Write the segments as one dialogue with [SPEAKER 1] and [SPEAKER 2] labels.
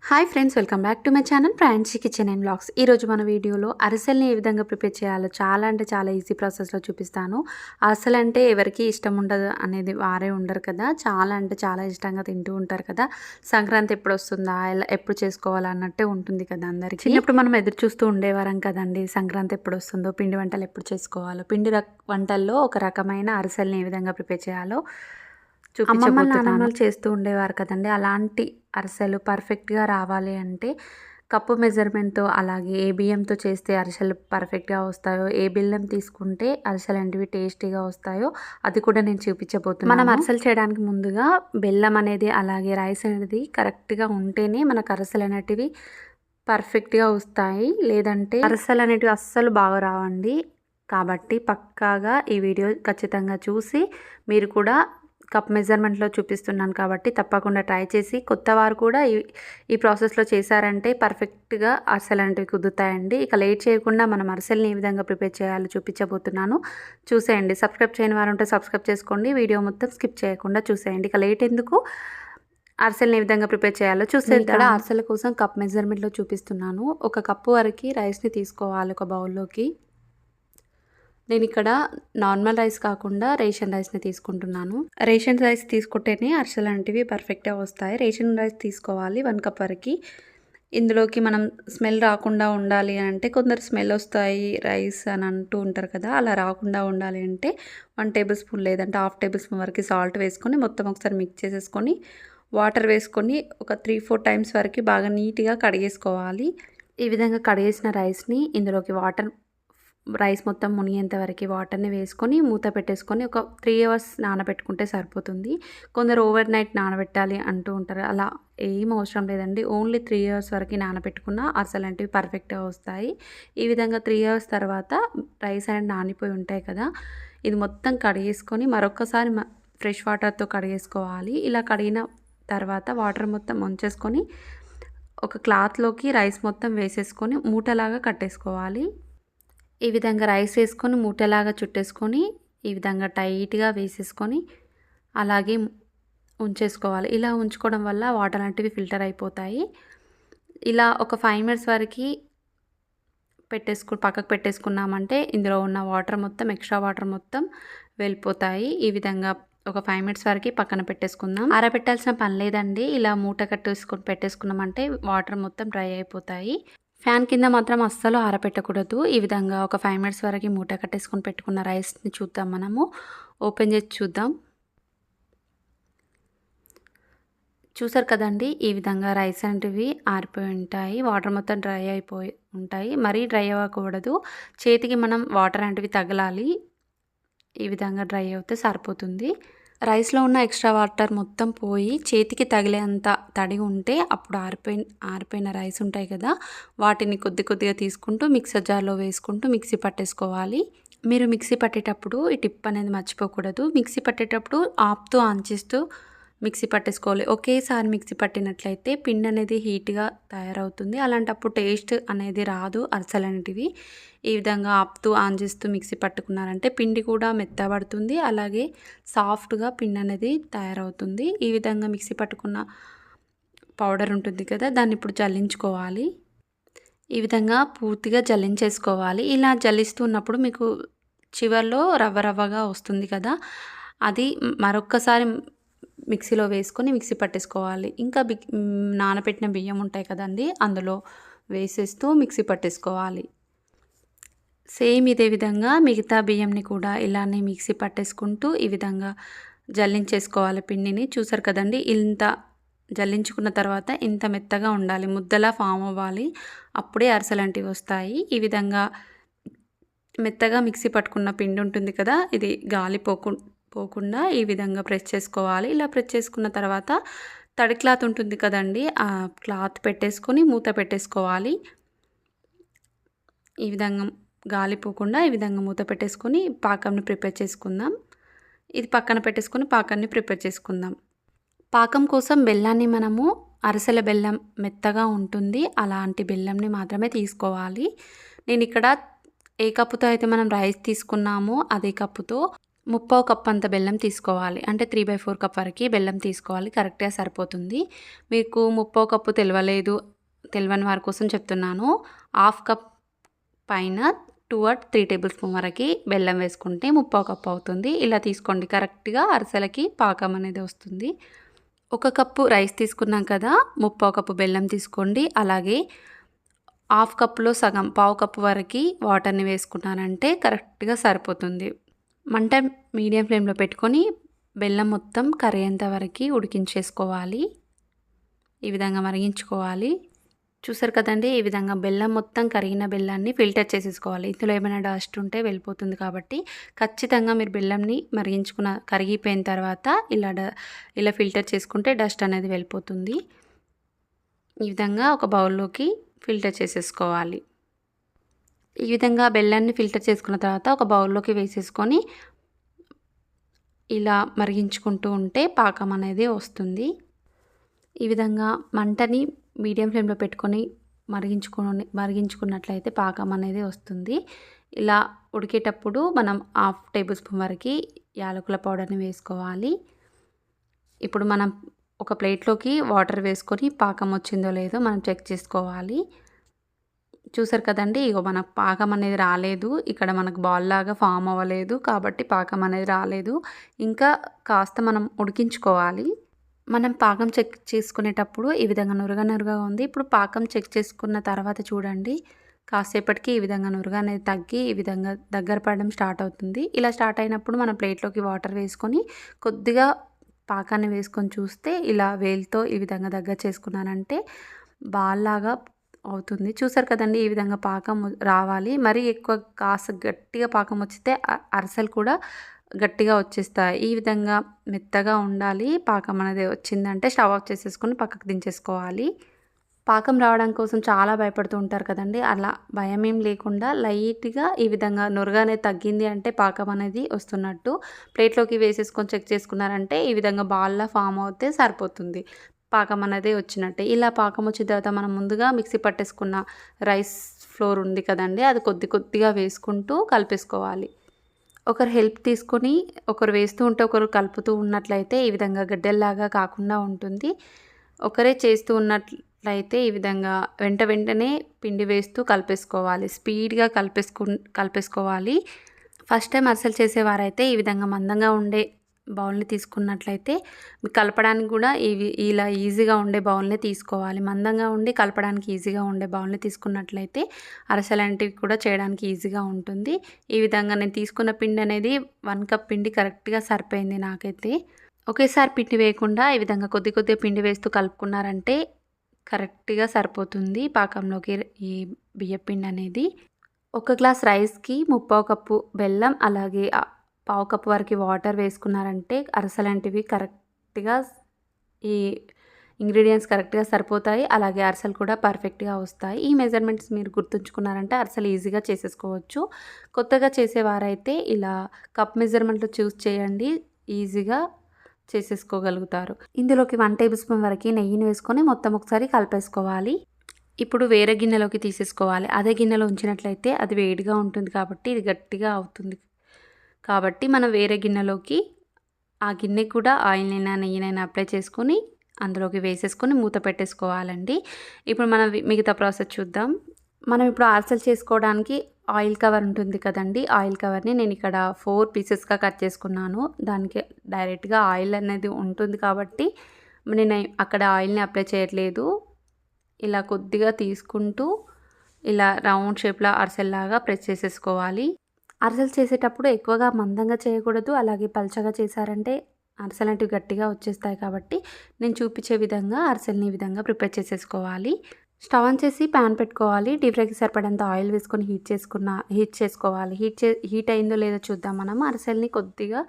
[SPEAKER 1] Hi friends, welcome back to my channel Francy kitchen and vlogs. ఈరోజు మన వీడియోలో అరిసెల్ని ఏ విధంగా ప్రిపేర్ చేయాలో చాలా అంటే చాలా ఈజీ ప్రాసెస్లో చూపిస్తాను. అరిసెలు అంటే ఎవరికి ఇష్టం ఉండదు అనేది వారే ఉండరు కదా, చాలా అంటే చాలా ఇష్టంగా తింటూ ఉంటారు కదా. సంక్రాంతి ఎప్పుడు వస్తుందా, ఎప్పుడు చేసుకోవాలా అన్నట్టే ఉంటుంది కదా అందరికీ. చిన్నప్పుడు మనం ఎదురు చూస్తూ ఉండేవారం కదండి, సంక్రాంతి ఎప్పుడు వస్తుందో, పిండి వంటలు ఎప్పుడు చేసుకోవాలో. వంటల్లో ఒక రకమైన అరిసెల్ని ఏ విధంగా ప్రిపేర్ చేయాలో అమ్మమ్మ నానమ్మలు చేస్తూ ఉండేవారు కదండి. అలాంటి అరిసెలు పర్ఫెక్ట్గా రావాలి అంటే కప్పు మెజర్మెంట్తో, అలాగే ఏ బియ్యంతో చేస్తే అరిసెలు పర్ఫెక్ట్గా వస్తాయో, ఏ బెల్లం తీసుకుంటే అరిసెలు అనేవి టేస్టీగా వస్తాయో అది కూడా నేను చూపించబోతున్నాను. మనం అరిసెలు చేయడానికి ముందుగా బెల్లం అనేది అలాగే రైస్ అనేది కరెక్ట్గా ఉంటేనే మనకు అరిసెలు అనేటివి పర్ఫెక్ట్గా వస్తాయి. లేదంటే అరిసెలు అనేటివి అస్సలు బాగా రావండి. కాబట్టి పక్కాగా ఈ వీడియో ఖచ్చితంగా చూసి మీరు కూడా కప్ మెజర్మెంట్లో చూపిస్తున్నాను కాబట్టి తప్పకుండా ట్రై చేసి, కొత్త వారు కూడా ఈ ప్రాసెస్లో చేశారంటే పర్ఫెక్ట్గా అరిసెలు అనేవి కుదురుతాయండి. ఇక లేట్ చేయకుండా మనం అరిసెల్ని ఏ విధంగా ప్రిపేర్ చేయాలో చూపించబోతున్నాను. చూసేయండి. సబ్స్క్రైబ్ చేయని వారు ఉంటే సబ్స్క్రైబ్ చేసుకోండి. వీడియో మొత్తం స్కిప్ చేయకుండా చూసేయండి. ఇక లేట్ ఎందుకు, అరిసెల్ని ఏ విధంగా ప్రిపేర్ చేయాలో చూసేది. ఇక్కడ అరిసెల కోసం కప్ మెజర్మెంట్లో చూపిస్తున్నాను. ఒక కప్పు వరకు రైస్ని తీసుకోవాలి ఒక బౌల్లోకి. నేను ఇక్కడ నార్మల్ రైస్ కాకుండా రేషన్ రైస్ని తీసుకుంటున్నాను. రేషన్ రైస్ తీసుకుంటేనే అరిసెలు లాంటివి పర్ఫెక్ట్గా వస్తాయి. రేషన్ రైస్ తీసుకోవాలి 1 కప్ వరకు. ఇందులోకి మనం స్మెల్ రాకుండా ఉండాలి అంటే, కొందరు స్మెల్ వస్తాయి రైస్ అని అంటూ ఉంటారు కదా, అలా రాకుండా ఉండాలి అంటే 1 టేబుల్ స్పూన్ లేదంటే 1/2 టేబుల్ స్పూన్ వరకు సాల్ట్ వేసుకొని మొత్తం ఒకసారి మిక్స్ చేసేసుకొని వాటర్ వేసుకొని ఒక 3-4 టైమ్స్ వరకు బాగా నీట్గా కడిగేసుకోవాలి. ఈ విధంగా కడిగేసిన రైస్ని ఇందులోకి రైస్ మొత్తం మునిగేంత వరకు వాటర్ని వేసుకొని మూత పెట్టేసుకొని ఒక 3 అవర్స్ నానబెట్టుకుంటే సరిపోతుంది. కొందరు ఓవర్ నైట్ నానబెట్టాలి అంటూ ఉంటారు. అలా ఏం అవసరం లేదండి. ఓన్లీ 3 అవర్స్ వరకు నానబెట్టుకున్న అరిసెలు అనేవి పర్ఫెక్ట్గా వస్తాయి. ఈ విధంగా 3 అవర్స్ తర్వాత రైస్ అనేది నానిపోయి ఉంటాయి కదా, ఇది మొత్తం కడిగేసుకొని మరొకసారి ఫ్రెష్ వాటర్తో కడిగేసుకోవాలి. ఇలా కడిగిన తర్వాత వాటర్ మొత్తం వంచేసుకొని ఒక క్లాత్లోకి రైస్ మొత్తం వేసేసుకొని మూటలాగా కట్టేసుకోవాలి. ఈ విధంగా రైస్ వేసుకొని మూటలాగా చుట్టేసుకొని ఈ విధంగా టైట్గా వేసేసుకొని అలాగే ఉంచేసుకోవాలి. ఇలా ఉంచుకోవడం వల్ల వాటర్ అనేటివి ఫిల్టర్ అయిపోతాయి. ఇలా ఒక 5 మినిట్స్ వరకు పక్కకు పెట్టేసుకున్నామంటే ఇందులో ఉన్న వాటర్ మొత్తం, ఎక్స్ట్రా వాటర్ మొత్తం వెళ్ళిపోతాయి. ఈ విధంగా ఒక 5 మినిట్స్ వరకు పక్కన పెట్టేసుకుందాం. ఆరబెట్టాల్సిన పని లేదండి. ఇలా మూట కట్టేసుకొని పెట్టేసుకున్నామంటే వాటర్ మొత్తం డ్రై అయిపోతాయి. ఫ్యాన్ కింద మాత్రం అస్సలు ఆరబెట్టకూడదు. ఈ విధంగా ఒక 5 మినిట్స్ వరకు మూట కట్టేసుకొని పెట్టుకున్న రైస్ని చూద్దాం. మనము ఓపెన్ చేసి చూద్దాం. చూసారు కదండి, ఈ విధంగా రైస్ అనేటివి ఆరిపోయి ఉంటాయి. వాటర్ మొత్తం డ్రై అయిపోయి ఉంటాయి. మరీ డ్రై అవ్వకూడదు. చేతికి మనం వాటర్ అనేటివి తగలాలి. ఈ విధంగా డ్రై అవుతే సరిపోతుంది. రైస్లో ఉన్న ఎక్స్ట్రా వాటర్ మొత్తం పోయి చేతికి తగిలేంత తడి ఉంటే అప్పుడు ఆరిపోయిన రైస్ ఉంటాయి కదా, వాటిని కొద్దిగా తీసుకుంటూ మిక్సర్ జార్లో వేసుకుంటూ మిక్సీ పట్టేసుకోవాలి. మీరు మిక్సీ పట్టేటప్పుడు ఈ టిప్ అనేది మర్చిపోకూడదు. మిక్సీ పట్టేటప్పుడు ఆపుతూ ఆన్ చేస్తూ మిక్సీ పట్టేసుకోవాలి. ఒకేసారి మిక్సీ పట్టినట్లయితే పిండి అనేది హీట్గా తయారవుతుంది. అలాంటప్పుడు టేస్ట్ అనేది రాదు అరిసెలు అనేటివి. ఈ విధంగా ఆపుతూ ఆన్ చేస్తూ మిక్సీ పట్టుకున్నారంటే పిండి కూడా మెత్తబడుతుంది, అలాగే సాఫ్ట్గా పిండి అనేది తయారవుతుంది. ఈ విధంగా మిక్సీ పట్టుకున్న పౌడర్ ఉంటుంది కదా, దాన్ని ఇప్పుడు జల్లించుకోవాలి. ఈ విధంగా పూర్తిగా జల్లించేసుకోవాలి. ఇలా జల్లిస్తున్నప్పుడు మీకు చివర్లో రవ్వగా వస్తుంది కదా, అది మరొక్కసారి మిక్సీలో వేసుకొని మిక్సీ పట్టేసుకోవాలి. ఇంకా నానబెట్టిన బియ్యం ఉంటాయి కదండి, అందులో వేసేస్తూ మిక్సీ పట్టేసుకోవాలి. సేమ్ ఇదే విధంగా మిగతా బియ్యంని కూడా ఇలానే మిక్సీ పట్టేసుకుంటూ ఈ విధంగా జల్లించేసుకోవాలి పిండిని. చూసారు కదండి, ఇంత జల్లించుకున్న తర్వాత ఇంత మెత్తగా ఉండాలి, ముద్దలా ఫామ్ అవ్వాలి. అప్పుడే అరిసెలు అనేవి వస్తాయి. ఈ విధంగా మెత్తగా మిక్సీ పట్టుకున్న పిండి ఉంటుంది కదా, ఇది గాలి పోకుండా ఈ విధంగా ప్రెస్ చేసుకోవాలి. ఇలా ప్రెస్ చేసుకున్న తర్వాత తడి క్లాత్ ఉంటుంది కదండి, ఆ క్లాత్ పెట్టేసుకొని మూత పెట్టేసుకోవాలి. ఈ విధంగా గాలి పోకుండా ఈ విధంగా మూత పెట్టేసుకొని పాకంని ప్రిపేర్ చేసుకుందాం. ఇది పక్కన పెట్టేసుకొని పాకాన్ని ప్రిపేర్ చేసుకుందాం. పాకం కోసం బెల్లాన్ని మనము అరిసెల బెల్లం మెత్తగా ఉంటుంది, అలాంటి బెల్లంని మాత్రమే తీసుకోవాలి. నేను ఇక్కడ ఏ కప్పుతో అయితే మనం రైస్ తీసుకున్నామో అదే కప్పుతో ముప్పావు కప్ అంత బెల్లం తీసుకోవాలి. అంటే 3/4 కప్ వరకి బెల్లం తీసుకోవాలి. కరెక్ట్‌గా సరిపోతుంది. మీకు ముప్పావు కప్పు తెలవని వారి కోసం చెప్తున్నాను. హాఫ్ కప్ పైన 2 ఆర్ 3 టేబుల్ స్పూన్ వరకి బెల్లం వేసుకుంటే ముప్పావు కప్ అవుతుంది. ఇలా తీసుకోండి. కరెక్ట్‌గా అరిసెలకి పాకం అనేది వస్తుంది. 1 కప్పు రైస్ తీసుకున్నాం కదా, ముప్పావు కప్పు బెల్లం తీసుకోండి. అలాగే హాఫ్ కప్‌లో సగం పావు కప్పు వరకి వాటర్‌ని వేసుకున్నారంటే కరెక్ట్‌గా సరిపోతుంది. మంట మీడియం ఫ్లేమ్‌లో పెట్టుకొని బెల్లం మొత్తం కరిగేంత వరకి ఉడికించేసుకోవాలి. ఈ విధంగా మరిగించుకోవాలి. చూసారు కదండీ! ఈ విధంగా బెల్లం మొత్తం కరిగిన బెల్లాన్ని ఫిల్టర్ చేసేసుకోవాలి. ఇందులో ఏమైనా డస్ట్ ఉంటే వెళ్ళిపోతుంది కాబట్టి ఖచ్చితంగా మీరు బెల్లంని కరిగిపోయిన తర్వాత ఇలా ఫిల్టర్ చేసుకుంటే డస్ట్ అనేది వెళ్ళిపోతుంది. ఈ విధంగా ఒక బౌల్లోకి ఫిల్టర్ చేసేసుకోవాలి. ఈ విధంగా బెల్లాన్ని ఫిల్టర్ చేసుకున్న తర్వాత ఒక బౌల్లోకి వేసేసుకొని ఇలా మరిగించుకుంటూ ఉంటే పాకం అనేది వస్తుంది. ఈ విధంగా మంటని మీడియం ఫ్లేమ్‌లో పెట్టుకొని మరిగించుకున్నట్లయితే పాకం అనేది వస్తుంది. ఇలా ఉడికేటప్పుడు మనం హాఫ్ టేబుల్ స్పూన్ వరకి యాలకుల పౌడర్‌ని వేసుకోవాలి. ఇప్పుడు మనం ఒక ప్లేట్‌లోకి వాటర్ వేసుకొని పాకం వచ్చిందో లేదో మనం చెక్ చేసుకోవాలి. చూసారు కదండీ! ఇగో మనకు పాకం అనేది రాలేదు. ఇక్కడ మనకు బాల్ లాగా ఫామ్ అవ్వలేదు. కాబట్టి పాకం అనేది రాలేదు. ఇంకా కాస్త మనం ఉడికించుకోవాలి. మనం పాకం చెక్ చేసుకునేటప్పుడు ఈ విధంగా నురగగా ఉంది. ఇప్పుడు పాకం చెక్ చేసుకున్న తర్వాత చూడండి, కాసేపటికి ఈ విధంగా నురగ అనేది తగ్గి ఈ విధంగా దగ్గర పడడం స్టార్ట్ అవుతుంది. ఇలా స్టార్ట్ అయినప్పుడు మనం ప్లేట్‌లోకి వాటర్ వేసుకొని కొద్దిగా పాకాన్ని వేసుకొని చూస్తే ఇలా వేలుతో ఈ విధంగా దగ్గర చేసుకున్నానంటే బాల్ లాగా అవుతుంది. చూసారు కదండీ! ఈ విధంగా పాకం రావాలి. మరీ ఎక్కువ కాస్త గట్టిగా పాకం వచ్చితే అరిసెలు కూడా గట్టిగా వచ్చేస్తాయి. ఈ విధంగా మెత్తగా ఉండాలి. పాకం అనేది వచ్చిందంటే స్టవ్ ఆఫ్ చేసేసుకొని పక్కకు దించేసుకోవాలి. పాకం రావడం కోసం చాలా భయపడుతూ ఉంటారు కదండీ! అలా భయం ఏం లేకుండా లైట్‌గా ఈ విధంగా నురగ అనేది తగ్గింది అంటే పాకం అనేది వస్తున్నట్టు. ప్లేట్‌లోకి వేసేసుకొని చెక్ చేసుకున్నారంటే ఈ విధంగా బాల్‌లా ఫామ్ అవుతే సరిపోతుంది. పాకం అనేది వచ్చినట్టే. ఇలా పాకం వచ్చిన తర్వాత మనం ముందుగా మిక్సీ పట్టేసుకున్న రైస్ ఫ్లోర్ ఉంది కదండీ! అది కొద్దిగా వేసుకుంటూ కలిపేసుకోవాలి. ఒకరు హెల్ప్ తీసుకొని ఒకరు వేస్తూ ఉంటే ఒకరు కలుపుతూ ఉన్నట్లయితే ఈ విధంగా గడ్డల్లాగా కాకుండా ఉంటుంది. ఒకరే చేస్తూ ఉన్నట్లయితే ఈ విధంగా వెంటనే పిండి వేస్తూ కలిపేసుకోవాలి. స్పీడ్‌గా కలిపేసుకోవాలి. ఫస్ట్ టైం అరిసెలు చేసేవారైతే ఈ విధంగా మందంగా ఉండే బౌల్‌ని తీసుకున్నట్లయితే మీకు కలపడానికి కూడా ఇలా ఈజీగా ఉండే బౌల్‌నే తీసుకోవాలి. మందంగా ఉండి కలపడానికి ఈజీగా ఉండే బౌల్‌ని తీసుకున్నట్లయితే అరిసెలాంటివి కూడా చేయడానికి ఈజీగా ఉంటుంది. ఈ విధంగా నేను తీసుకున్న పిండి అనేది 1 కప్ పిండి కరెక్ట్‌గా సరిపోయింది నాకైతే. ఒకేసారి పిండి వేయకుండా ఈ విధంగా కొద్దిగా పిండి వేస్తూ కలుపుకున్నారంటే కరెక్ట్‌గా సరిపోతుంది పాకంలోకి ఈ బియ్యపిండి అనేది. 1 గ్లాస్ రైస్‌కి ముప్పావు కప్పు బెల్లం అలాగే పావు కప్పు వరకు వాటర్ వేసుకున్నారంటే అరిసెలాంటివి కరెక్ట్‌గా ఈ ఇంగ్రీడియెంట్స్ కరెక్ట్‌గా సరిపోతాయి. అలాగే అరిసెలు కూడా పర్ఫెక్ట్‌గా వస్తాయి. ఈ మెజర్మెంట్స్ మీరు గుర్తుంచుకున్నారంటే అరిసెలు ఈజీగా చేసేసుకోవచ్చు. కొత్తగా చేసేవారైతే ఇలా కప్ మెజర్మెంట్‌లో చూస్ చేయండి. ఈజీగా చేసేసుకోగలుగుతారు. ఇందులోకి 1 టేబుల్ స్పూన్ వరకు నెయ్యిని వేసుకొని మొత్తం ఒకసారి కలిపేసుకోవాలి. ఇప్పుడు వేరే గిన్నెలోకి తీసేసుకోవాలి. అదే గిన్నెలో ఉంచినట్లయితే అది వేడిగా ఉంటుంది కాబట్టి ఇది గట్టిగా అవుతుంది. కాబట్టి మనం వేరే గిన్నెలోకి ఆ గిన్నెకి కూడా ఆయిల్‌నైనా నెయ్యినైనా అప్లై చేసుకొని అందులోకి వేసేసుకొని మూత పెట్టేసుకోవాలండి. ఇప్పుడు మనం మిగతా ప్రాసెస్ చూద్దాం. మనం ఇప్పుడు అరిసెలు చేసుకోవడానికి ఆయిల్ కవర్ ఉంటుంది కదండీ! ఆయిల్ కవర్‌ని నేను ఇక్కడ 4 పీసెస్‌గా కట్ చేసుకున్నాను. దానికి డైరెక్ట్‌గా ఆయిల్ అనేది ఉంటుంది కాబట్టి నేను అక్కడ ఆయిల్‌ని అప్లై చేయట్లేదు. ఇలా కొద్దిగా తీసుకుంటూ ఇలా రౌండ్ షేప్‌లో అరిసెల్లాగా ప్రెస్ చేసేసుకోవాలి. అరిసెలు చేసేటప్పుడు ఎక్కువగా మందంగా చేయకూడదు. అలాగే పల్చగా చేశారంటే అరిసెలంటివి గట్టిగా వచ్చేస్తాయి కాబట్టి నేను చూపించే విధంగా అరిసెలని ఈ విధంగా ప్రిపేర్ చేసేసుకోవాలి. స్టవ్ ఆన్ చేసి ప్యాన్ పెట్టుకోవాలి. డీప్ ఫ్రైకి సరిపడంత ఆయిల్ వేసుకొని హీట్ చేసుకోవాలి. హీట్ అయిందో లేదో చూద్దాం మనం. అరిసెల్ని కొద్దిగా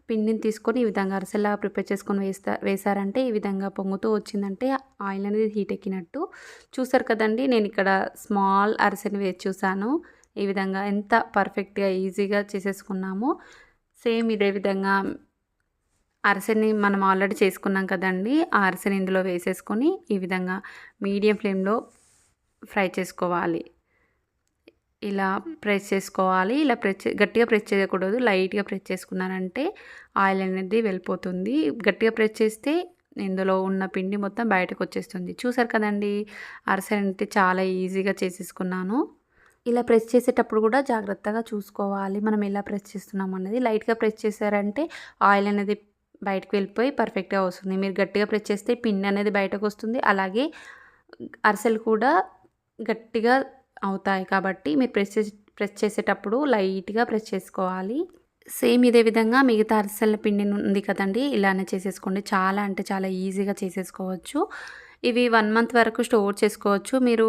[SPEAKER 1] పిండిని తీసుకొని ఈ విధంగా అరిసెల్లాగా ప్రిపేర్ చేసుకొని వేశారంటే ఈ విధంగా పొంగుతూ వచ్చిందంటే ఆయిల్ అనేది హీట్ ఎక్కినట్టు. చూసారు కదండీ! నేను ఇక్కడ స్మాల్ అరిసెని వేసి చూసాను. ఈ విధంగా ఎంత పర్ఫెక్ట్‌గా ఈజీగా చేసేసుకున్నామో సేమ్ ఇదే విధంగా అరిసెని మనం ఆల్రెడీ చేసుకున్నాం కదండీ! ఆ అరిసెని ఇందులో వేసేసుకొని ఈ విధంగా మీడియం ఫ్లేమ్‌లో ఫ్రై చేసుకోవాలి. ఇలా ప్రెస్ చేసుకోవాలి. ఇలా గట్టిగా ప్రెస్ చేయకూడదు. లైట్‌గా ప్రెస్ చేసుకున్నారంటే ఆయిల్ అనేది వెళ్ళిపోతుంది. గట్టిగా ప్రెస్ చేస్తే ఇందులో ఉన్న పిండి మొత్తం బయటకొచ్చేస్తుంది. చూసారు కదండీ! అరిసెలంటే చాలా ఈజీగా చేసేసుకున్నాను. ఇలా ప్రెస్ చేసేటప్పుడు కూడా జాగ్రత్తగా చూసుకోవాలి. మనం ఎలా ప్రెస్ చేస్తున్నాం అన్నది. లైట్‌గా ప్రెస్ చేశారంటే ఆయిల్ అనేది బయటకి వెళ్ళిపోయి పర్ఫెక్ట్‌గా వస్తుంది. మీరు గట్టిగా ప్రెస్ చేస్తే పిండి అనేది బయటకొస్తుంది. అలాగే అరిసెలు కూడా గట్టిగా అవుతాయి. కాబట్టి మీరు ప్రెస్ చేసేటప్పుడు లైట్‌గా ప్రెస్ చేసుకోవాలి. సేమ్ ఇదే విధంగా మిగతా అరిసెల పిండి ఉంది కదండీ! ఇలానే చేసేసుకోండి. చాలా అంటే చాలా ఈజీగా చేసేసుకోవచ్చు. ఇవి 1 మంత్ వరకు స్టోర్ చేసుకోవచ్చు. మీరు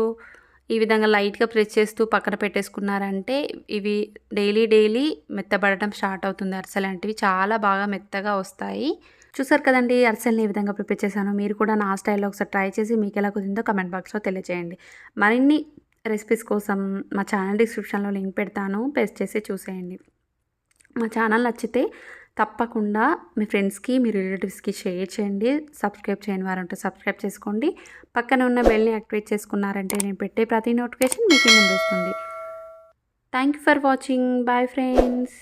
[SPEAKER 1] ఈ విధంగా లైట్‌గా ప్రెస్ చేస్తూ పక్కన పెట్టేసుకున్నారంటే ఇవి డైలీ మెత్తబడడం స్టార్ట్ అవుతుంది అరిసెలంటివి. చాలా బాగా మెత్తగా వస్తాయి. చూసారు కదండీ! అరిసెలని ఏ విధంగా ప్రిపేర్ చేశానో. మీరు కూడా నా స్టైల్‌లో ఒకసారి ట్రై చేసి మీకెలా కుదిరిందో కామెంట్ బాక్స్‌లో తెలియజేయండి. మరిన్ని రెసిపీస్ కోసం మా ఛానల్ డిస్క్రిప్షన్‌లో లింక్ పెడతాను. ప్రెస్ చేసి చూసేయండి. మా ఛానల్ నచ్చితే తప్పకుండా మీ ఫ్రెండ్స్‌కి, మీ రిలేటివ్స్‌కి షేర్ చేయండి. సబ్స్క్రైబ్ చేయని వారుంటే సబ్స్క్రైబ్ చేసుకోండి. పక్కన ఉన్న బెల్‌ని యాక్టివేట్ చేసుకున్నారంటే నేను పెట్టే ప్రతి నోటిఫికేషన్ మీకు ముందొస్తుంది. Thank you for watching. Bye friends.